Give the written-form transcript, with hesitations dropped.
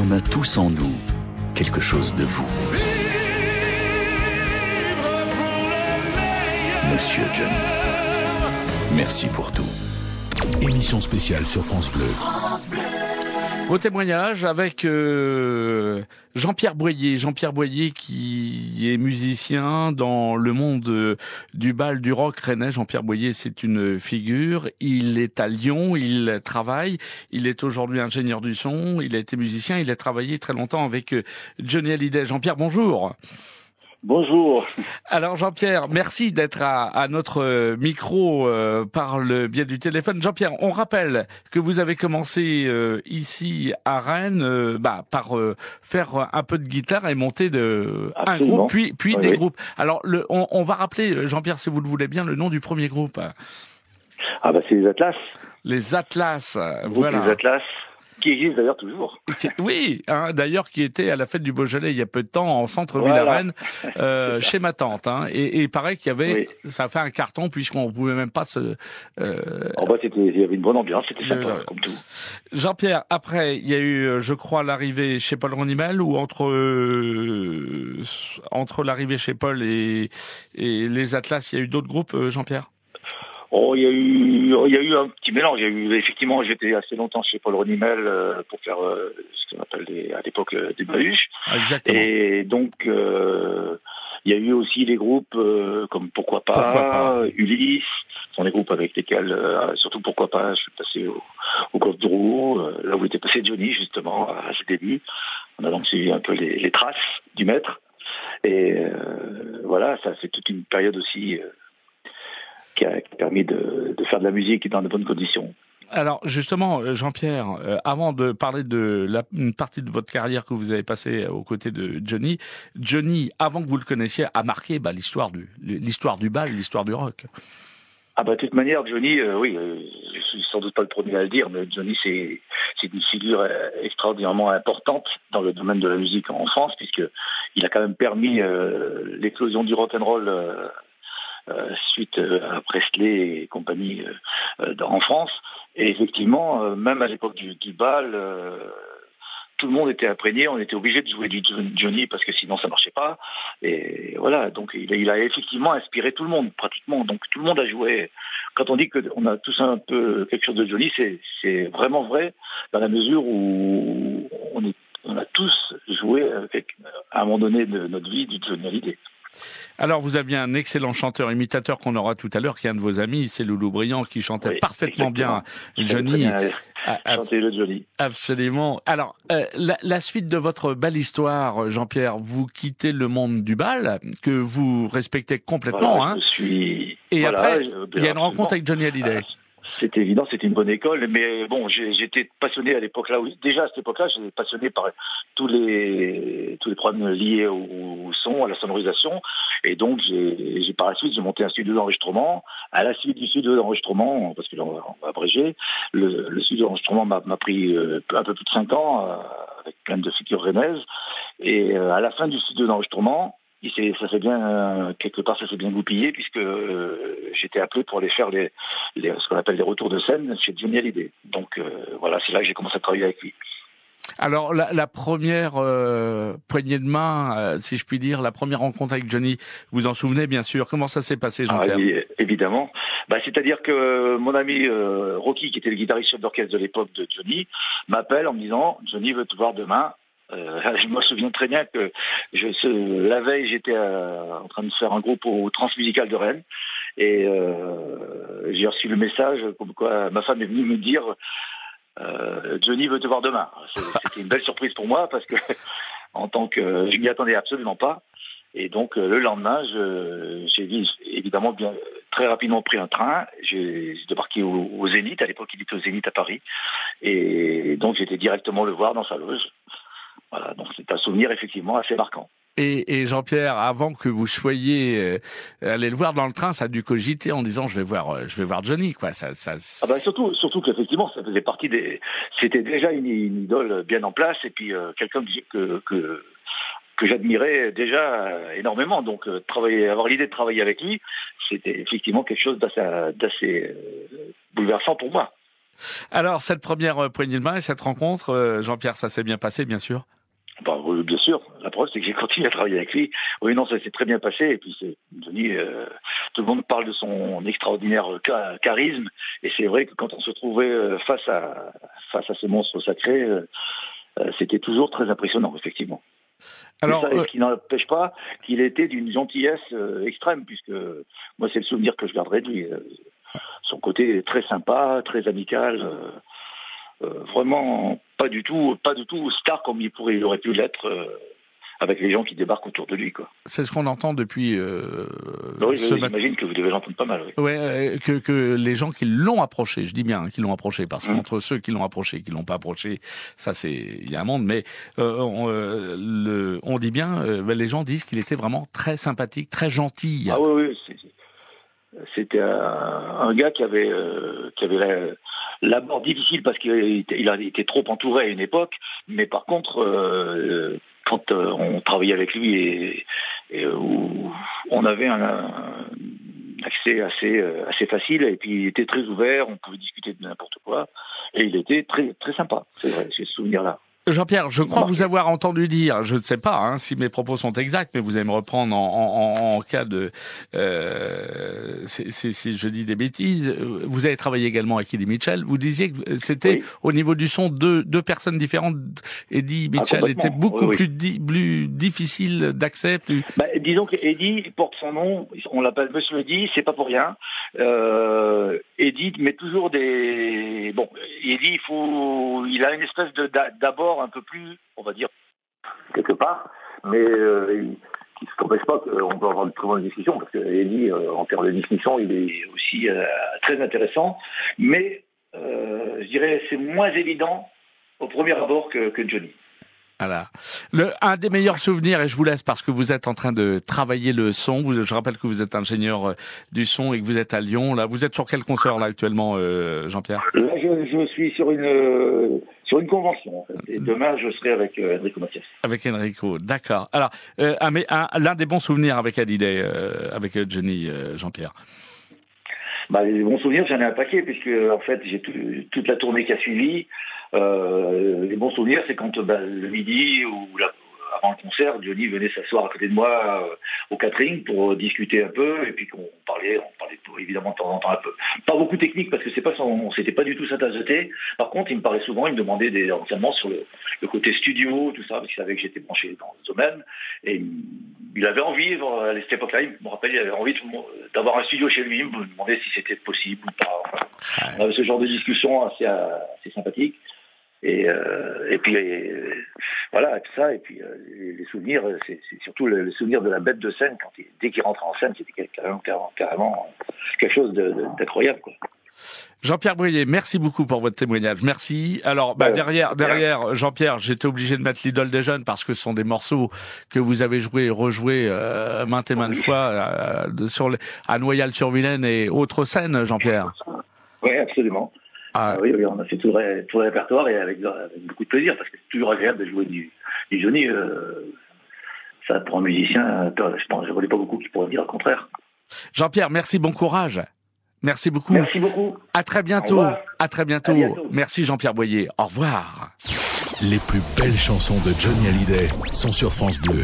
On a tous en nous quelque chose de vous. Monsieur Johnny, merci pour tout. Émission spéciale sur France Bleu. Au témoignage avec Jean-Pierre Boyer. Jean-Pierre Boyer qui est musicien dans le monde du bal du rock rennais. Jean-Pierre Boyer, c'est une figure. Il est à Lyon, il travaille. Il est aujourd'hui ingénieur du son. Il a été musicien. Il a travaillé très longtemps avec Johnny Hallyday. Jean-Pierre, bonjour. Bonjour. Alors Jean-Pierre, merci d'être à notre micro par le biais du téléphone. Jean-Pierre, on rappelle que vous avez commencé ici à Rennes par faire un peu de guitare et monter un groupe, puis oui. Des groupes. Alors on va rappeler, Jean-Pierre, si vous le voulez bien, le nom du premier groupe. Ah bah c'est les Atlas. Les Atlas, voilà. Les Atlas. Qui existe d'ailleurs toujours. Oui, d'ailleurs qui était à la fête du Beaujolais il y a peu de temps en centre-ville à Rennes, chez ma tante. Et il paraît qu'il y avait, ça a fait un carton puisqu'on pouvait même pas se. Il y avait une bonne ambiance, c'était sympa comme tout. Jean-Pierre, après il y a eu, je crois, l'arrivée chez Paul Ronimel ou entre l'arrivée chez Paul et les Atlas, il y a eu d'autres groupes, Jean-Pierre. Oh, il y a eu un petit mélange. Effectivement, j'étais assez longtemps chez Paul Ronimel pour faire ce qu'on appelle à l'époque des bahuches. Exactement. Et donc, il y a eu aussi des groupes comme Pourquoi pas, Ulysse, ce sont des groupes avec lesquels, surtout Pourquoi pas, je suis passé au Golfe de Roux, là où était passé Johnny justement à ses débuts. On a donc suivi un peu les traces du maître. Et voilà, ça c'est toute une période aussi. Qui a permis de faire de la musique dans de bonnes conditions. Alors justement, Jean-Pierre, avant de parler de une partie de votre carrière que vous avez passée aux côtés de Johnny, avant que vous le connaissiez, a marqué l'histoire du bal, l'histoire du rock. Ah de toute manière, Johnny, je suis sans doute pas le premier à le dire, mais Johnny c'est une figure extraordinairement importante dans le domaine de la musique en France, puisque il a quand même permis l'éclosion du rock and roll. Suite à Presley et compagnie en France. Et effectivement, même à l'époque du bal, tout le monde était imprégné, on était obligé de jouer du Johnny parce que sinon ça marchait pas. Et voilà, donc il a effectivement inspiré tout le monde, pratiquement. Donc tout le monde a joué. Quand on dit qu'on a tous un peu quelque chose de Johnny, c'est vraiment vrai dans la mesure où on a tous joué à un moment donné de notre vie du Johnny Hallyday. Alors, vous aviez un excellent chanteur-imitateur qu'on aura tout à l'heure, qui est un de vos amis, c'est Loulou Briand, qui chantait parfaitement bien Johnny. Chanter le Johnny. Absolument. Alors, la suite de votre belle histoire, Jean-Pierre, vous quittez le monde du bal, que vous respectez complètement. Voilà, Et après, il y a une rencontre avec Johnny Hallyday. C'est évident, c'était une bonne école, mais bon, j'étais passionné à l'époque là. Déjà à cette époque-là, j'étais passionné par tous les problèmes liés au son, à la sonorisation, et donc par la suite j'ai monté un studio d'enregistrement. À la suite du studio d'enregistrement, parce que là on va abréger, le studio d'enregistrement m'a pris un peu plus de 5 ans avec plein de figures rennaises, et à la fin du studio d'enregistrement. Ça s'est bien quelque part, ça s'est bien goupillé puisque j'étais appelé pour aller faire ce qu'on appelle les retours de scène chez Johnny Hallyday. Donc voilà, c'est là que j'ai commencé à travailler avec lui. Alors la première poignée de main, si je puis dire, la première rencontre avec Johnny, vous en souvenez bien sûr. Comment ça s'est passé, Jean-Pierre ? Évidemment. C'est-à-dire que mon ami Rocky, qui était le guitariste chef d'orchestre de l'époque de Johnny, m'appelle en me disant « Johnny veut te voir demain ». Je me souviens très bien que la veille, j'étais en train de faire un groupe au Transmusical de Rennes et j'ai reçu le message comme quoi ma femme est venue me dire Johnny veut te voir demain. C'était une belle surprise pour moi parce que je m'y attendais absolument pas. Et donc le lendemain, j'ai évidemment très rapidement pris un train. J'ai débarqué au Zénith. À l'époque, il était au Zénith à Paris. Et donc j'étais directement le voir dans sa loge. Voilà, donc c'est un souvenir effectivement assez marquant. Et Jean-Pierre, avant que vous soyez allé le voir dans le train, ça a dû cogiter en disant je vais voir Johnny, quoi. Surtout qu'effectivement ça faisait partie c'était déjà une idole bien en place et puis quelqu'un que j'admirais déjà énormément. Donc avoir l'idée de travailler avec lui, c'était effectivement quelque chose d'assez bouleversant pour moi. Alors, cette première poignée de main et cette rencontre, Jean-Pierre, ça s'est bien passé, bien sûr? Oui, bien sûr. La preuve, c'est que j'ai continué à travailler avec lui. Oui, non, ça s'est très bien passé. Et puis, c'est Johnny, tout le monde parle de son extraordinaire charisme. Et c'est vrai que quand on se trouvait face à ce monstre sacré, c'était toujours très impressionnant, effectivement. Alors, ce qui n'empêche pas qu'il était d'une gentillesse extrême, puisque moi, c'est le souvenir que je garderai de lui. Son côté très sympa, très amical. Vraiment pas du tout star comme il aurait pu l'être avec les gens qui débarquent autour de lui, quoi. C'est ce qu'on entend depuis oui, j'imagine que vous devez l'entendre pas mal, oui. Ouais, que les gens qui l'ont approché, je dis bien qui l'ont approché, parce qu'entre ceux qui l'ont approché et qui l'ont pas approché, ça c'est, il y a un monde, mais on dit bien, les gens disent qu'il était vraiment très sympathique, très gentil. Ah oui, c'était un gars qui avait l'abord difficile parce qu'il était trop entouré à une époque, mais par contre, quand on travaillait avec lui et où on avait un accès assez facile, et puis il était très ouvert, on pouvait discuter de n'importe quoi, et il était très très sympa. C'est vrai, j'ai ce souvenir-là. Jean-Pierre, je crois vous avoir entendu dire, je ne sais pas si mes propos sont exacts, mais vous allez me reprendre en cas de... si je dis des bêtises, vous avez travaillé également avec Eddie Mitchell, vous disiez que c'était au niveau du son deux personnes différentes. Eddie Mitchell était beaucoup plus difficile d'accès. Disons que Eddie porte son nom, on l'appelle Monsieur Eddie, c'est pas pour rien. Eddie met toujours des... Bon, Eddie, il a une espèce d'abord un peu plus, on va dire, quelque part, mais qui ne s'empêche pas qu'on peut avoir de très bonnes discussions, parce que Eddie, en termes de discussion, il est aussi très intéressant, mais je dirais c'est moins évident au premier abord que Johnny. Voilà. Un des meilleurs souvenirs, et je vous laisse parce que vous êtes en train de travailler le son. Je rappelle que vous êtes ingénieur du son et que vous êtes à Lyon. Là, vous êtes sur quel concert là actuellement, Jean-Pierre? Là, je suis sur une convention. En fait. Et demain, je serai avec Enrico Macias. Avec Enrico, d'accord. Alors, l'un des bons souvenirs avec Hallyday, avec Johnny, Jean-Pierre. Les bons souvenirs, j'en ai un paquet, puisque en fait, j'ai toute la tournée qui a suivi. Les bons souvenirs, c'est quand le midi ou avant le concert, Johnny venait s'asseoir à côté de moi au catering pour discuter un peu, et puis qu'on parlait évidemment de temps en temps un peu. Pas beaucoup technique, parce que c'était pas du tout sa tasse de thé. Par contre, il me parlait souvent, il me demandait des renseignements sur le côté studio, tout ça, parce qu'il savait que j'étais branché dans ce domaine. Et il avait envie, à cette époque-là, il me rappelle, il avait envie d'avoir un studio chez lui, il me demandait si c'était possible ou pas. Enfin, on avait ce genre de discussion assez sympathique. Et puis voilà, tout ça, et puis les souvenirs, c'est surtout le souvenir de la bête de scène, dès qu'il rentrait en scène, c'était carrément quelque chose d'incroyable, quoi. Jean-Pierre Boyer, merci beaucoup pour votre témoignage. Merci. Alors, derrière, Jean-Pierre, j'étais obligé de mettre l'idole des jeunes parce que ce sont des morceaux que vous avez joués et rejoués maintes et maintes fois à Noyal-sur-Vilaine et autres scènes, Jean-Pierre. Oui, absolument. Oui, on a fait tout le répertoire, et avec beaucoup de plaisir, parce que c'est toujours agréable de jouer du Johnny. Ça, pour un musicien, je ne connais pas beaucoup qui pourraient dire le contraire. Jean-Pierre, merci, bon courage. Merci beaucoup. Merci beaucoup. À très bientôt. À très bientôt. Merci Jean-Pierre Boyer. Au revoir. Les plus belles chansons de Johnny Hallyday sont sur France Bleu.